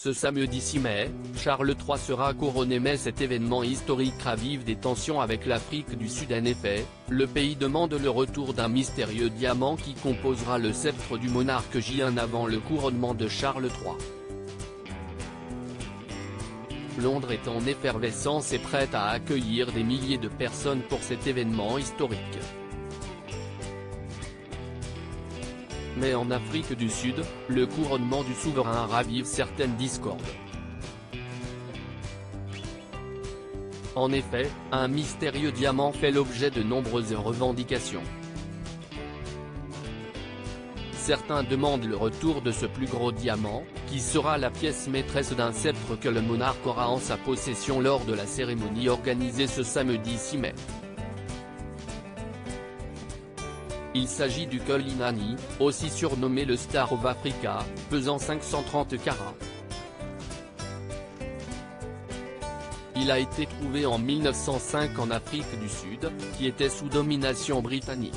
Ce samedi 6 mai, Charles III sera couronné mais cet événement historique ravive des tensions avec l'Afrique du Sud. En effet, le pays demande le retour d'un mystérieux diamant qui composera le sceptre du monarque J1 avant le couronnement de Charles III. Londres est en effervescence et prête à accueillir des milliers de personnes pour cet événement historique. Mais en Afrique du Sud, le couronnement du souverain ravive certaines discordes. En effet, un mystérieux diamant fait l'objet de nombreuses revendications. Certains demandent le retour de ce plus gros diamant, qui sera la pièce maîtresse d'un sceptre que le monarque aura en sa possession lors de la cérémonie organisée ce samedi 6 mai. Il s'agit du Cullinan, aussi surnommé le Star of Africa, pesant 530 carats. Il a été trouvé en 1905 en Afrique du Sud, qui était sous domination britannique.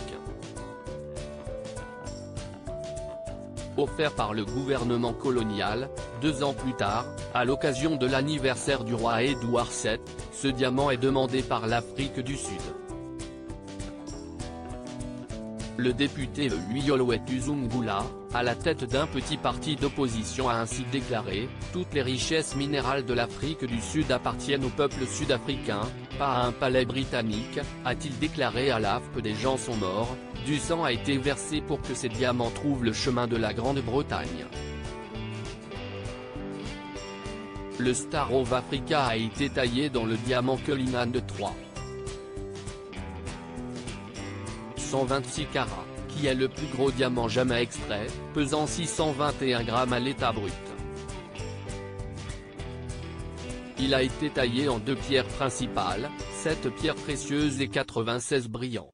Offert par le gouvernement colonial, 2 ans plus tard, à l'occasion de l'anniversaire du roi Édouard VII, ce diamant est demandé par l'Afrique du Sud. Le député Uyolwethu Zungula, à la tête d'un petit parti d'opposition a ainsi déclaré « Toutes les richesses minérales de l'Afrique du Sud appartiennent au peuple sud-africain, pas à un palais britannique », a-t-il déclaré à l'AFP. Des gens sont morts, du sang a été versé pour que ces diamants trouvent le chemin de la Grande-Bretagne. Le Star of Africa a été taillé dans le diamant Cullinan de 126 carats, qui est le plus gros diamant jamais extrait, pesant 621 grammes à l'état brut. Il a été taillé en 2 pierres principales, 7 pierres précieuses et 96 brillants.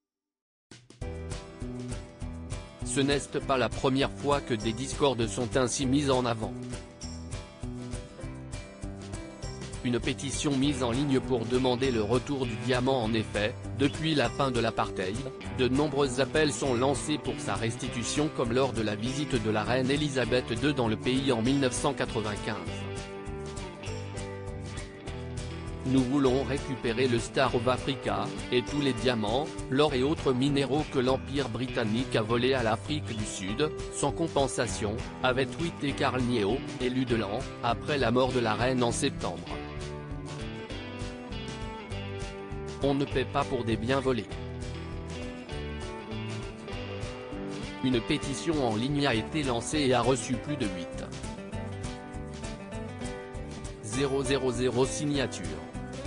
Ce n'est pas la première fois que des discordes sont ainsi mises en avant. Une pétition mise en ligne pour demander le retour du diamant. En effet, depuis la fin de l'apartheid, de nombreux appels sont lancés pour sa restitution comme lors de la visite de la reine Elisabeth II dans le pays en 1995. Nous voulons récupérer le Star of Africa, et tous les diamants, l'or et autres minéraux que l'Empire britannique a volés à l'Afrique du Sud, sans compensation, avait tweeté Carl Nieo, élu de l'an, après la mort de la reine en septembre. On ne paie pas pour des biens volés. Une pétition en ligne a été lancée et a reçu plus de 8,000 signatures.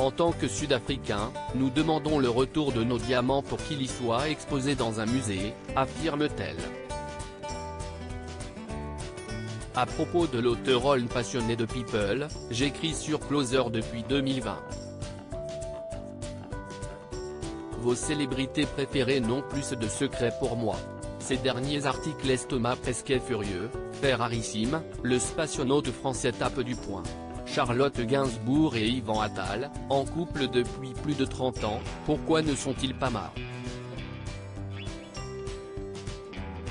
En tant que Sud-Africains, nous demandons le retour de nos diamants pour qu'ils y soient exposés dans un musée, affirme-t-elle. À propos de l'auteur Holm passionné de People, j'écris sur Closer depuis 2020. Vos célébrités préférées n'ont plus de secrets pour moi. Ces derniers articles laissent Thomas Pesquet furieux, Ferrarissime, le spationaute français tape du poing. Charlotte Gainsbourg et Yvan Attal, en couple depuis plus de 30 ans, pourquoi ne sont-ils pas marrants?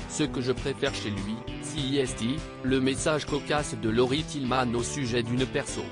Ce que je préfère chez lui, CIST, le message cocasse de Laurie Tillman au sujet d'une perso.